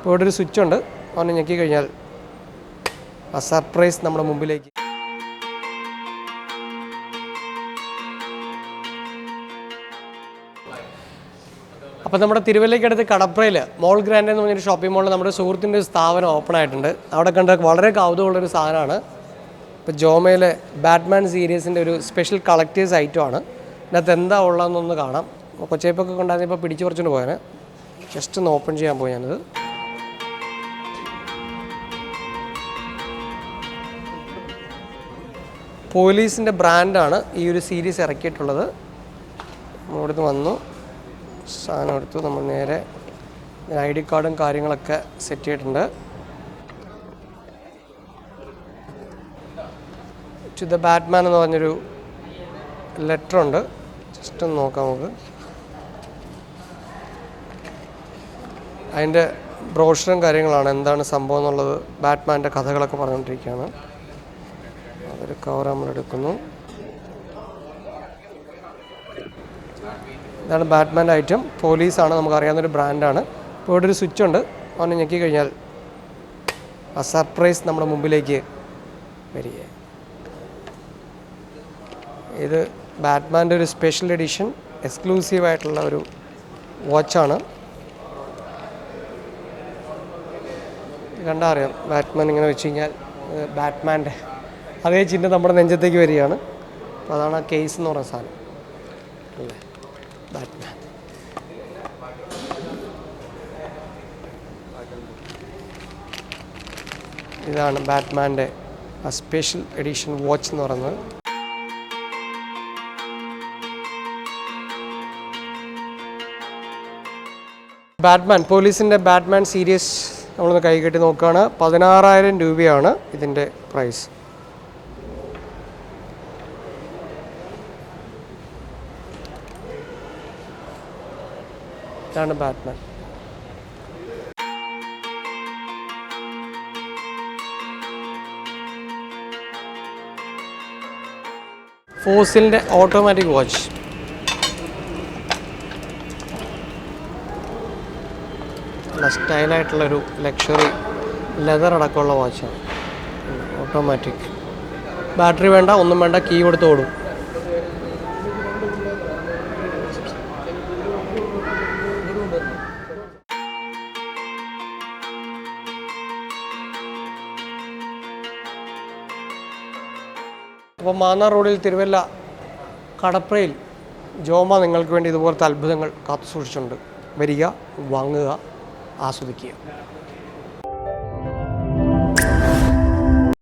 ഇപ്പോൾ ഇവിടെ ഒരു സ്വിച്ച് ഉണ്ട്, അവനെ ഞെക്കി കഴിഞ്ഞാൽ ആ സർപ്രൈസ് നമ്മുടെ മുമ്പിലേക്ക്. അപ്പോൾ നമ്മുടെ തിരുവല്ലയ്ക്കടുത്ത് കടപ്രയിൽ മോൾ ഗ്രാൻഡ് എന്ന് പറഞ്ഞൊരു ഷോപ്പിംഗ് മോളിൽ നമ്മുടെ സുഹൃത്തിൻ്റെ ഒരു സ്ഥാപനം ഓപ്പൺ ആയിട്ടുണ്ട്. അവിടെ കണ്ട വളരെ കൗതുകമുള്ളൊരു സാധനമാണ്. ഇപ്പോൾ ജോമയിലെ ബാറ്റ്മാൻ സീരീസിൻ്റെ ഒരു സ്പെഷ്യൽ കളക്ടേഴ്സ് ഐറ്റമാണ്. ഇതിനകത്ത് എന്താ ഉള്ളതെന്നൊന്ന് കാണാം. കൊച്ചേപ്പൊക്കെ കൊണ്ടായിരുന്നു, ഇപ്പോൾ പിടിച്ചു പറിച്ചുകൊണ്ട് പോയാൽ ജസ്റ്റ് ഒന്ന് ഓപ്പൺ ചെയ്യാൻ പോയി ഞാനത്. പോലീസിൻ്റെ ബ്രാൻഡാണ് ഈ ഒരു സീരീസ് ഇറക്കിയിട്ടുള്ളത്. ഇവിടുന്ന് വന്നു, സാധനം എടുത്തു, നമ്മൾ നേരെ ID കാർഡും കാര്യങ്ങളൊക്കെ സെറ്റ് ചെയ്തിട്ടുണ്ട്. ടു ദ ബാറ്റ്മാൻ എന്ന് പറഞ്ഞൊരു ലെറ്ററുണ്ട്, ജസ്റ്റ് ഒന്ന് നോക്കാം നമുക്ക്. അതിൻ്റെ ബ്രോഷറും കാര്യങ്ങളാണ്, എന്താണ് സംഭവം എന്നുള്ളത്, ബാറ്റ്മാൻ്റെ കഥകളൊക്കെ പറഞ്ഞുകൊണ്ടിരിക്കുകയാണ്. അതൊരു കവർ നമ്മളെടുക്കുന്നു. ഇതാണ് ബാറ്റ്മാൻ്റെ ഐറ്റം. പോലീസാണ്, നമുക്കറിയാവുന്നൊരു ബ്രാൻഡാണ്. ഇപ്പോൾ ഇവിടെ ഒരു സ്വിച്ച് ഉണ്ട്, അവനെ ഞെക്കി കഴിഞ്ഞാൽ ആ സർപ്രൈസ് നമ്മുടെ മുമ്പിലേക്ക് വരിക. ഇത് ബാറ്റ്മാൻ്റെ ഒരു സ്പെഷ്യൽ എഡിഷൻ എക്സ്ക്ലൂസീവായിട്ടുള്ള ഒരു വാച്ചാണ്. കണ്ടാൽ അറിയാം, ബാറ്റ്മാൻ ഇങ്ങനെ വെച്ച് കഴിഞ്ഞാൽ ബാറ്റ്മാൻ്റെ അതേ ചിഹ്നം നമ്മുടെ നെഞ്ചത്തേക്ക് വരികയാണ്. അപ്പോൾ അതാണ് ആ കേസ് എന്ന് പറയുന്ന സാധനം അല്ലേ, ബാറ്റ്മാൻ. ഇതാണ് ബാറ്റ്മാൻ്റെ ആ സ്പെഷ്യൽ എഡിഷൻ വാച്ച് എന്ന് പറയുന്നത്. ബാറ്റ്മാൻ, പോലീസിൻ്റെ ബാറ്റ്മാൻ സീരീസ് നമ്മളൊന്ന് കൈ കെട്ടി നോക്കുകയാണ്. 16,000 രൂപയാണ് ഇതിൻ്റെ പ്രൈസ്. ഇതാണ് ബാറ്റ്മാൻ. ഫോസിലിൻ്റെ automatic watch. നല്ല സ്റ്റൈലായിട്ടുള്ളൊരു ലക്ഷറി ലെതർ അടക്കമുള്ള വാച്ചാണ്. ഓട്ടോമാറ്റിക്, ബാറ്ററി വേണ്ട, ഒന്നും വേണ്ട, കീ കൊടുത്ത് ഓടും. അപ്പോൾ മാന്നാർ റോഡിൽ തിരുവല്ല കടപ്രയിൽ ജോമ നിങ്ങൾക്ക് വേണ്ടി ഇതുപോലത്തെ അത്ഭുതങ്ങൾ കാത്തു സൂക്ഷിച്ചിട്ടുണ്ട്. വരിക, വാങ്ങുക, ആസ്വദിക്കുക.